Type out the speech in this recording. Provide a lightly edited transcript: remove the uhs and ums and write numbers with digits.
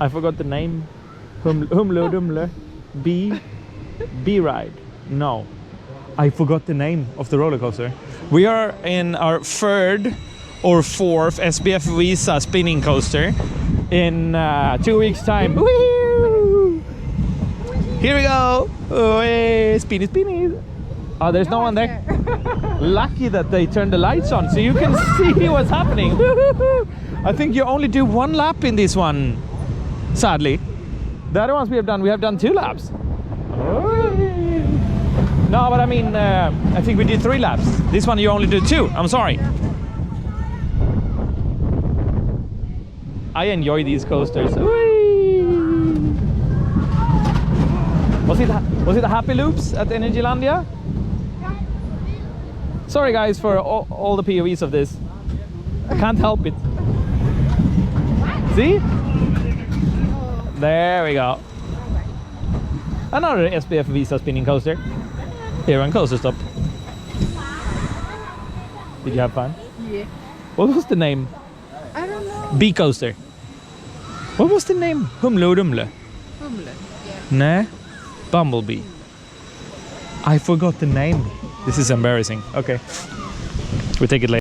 I forgot the name. Humle Dumle. B ride. No. I forgot the name of the roller coaster. We are in our third or fourth SBF Visa spinning coaster in 2 weeks time. Woo! Here we go. Oh, spinny, spinny. Oh, there's no one there. Lucky that they turned the lights on so you can see what's happening. I think you only do one lap in this one, sadly. The other ones we have done 2 laps. No, but I mean, I think we did 3 laps. This one you only did 2. I'm sorry. I enjoy these coasters. Was it Happy Loops at Energylandia? Sorry guys for all the POVs of this. I can't help it. See? There we go. Another SBF Visa spinning coaster. Here on Coaster Stop. Did you have fun? Yeah. What was the name? I don't know. B coaster. What was the name? Humle Dumle? Humle. Yeah. Nah. Bumblebee. I forgot the name. This is embarrassing. Okay. We take it later.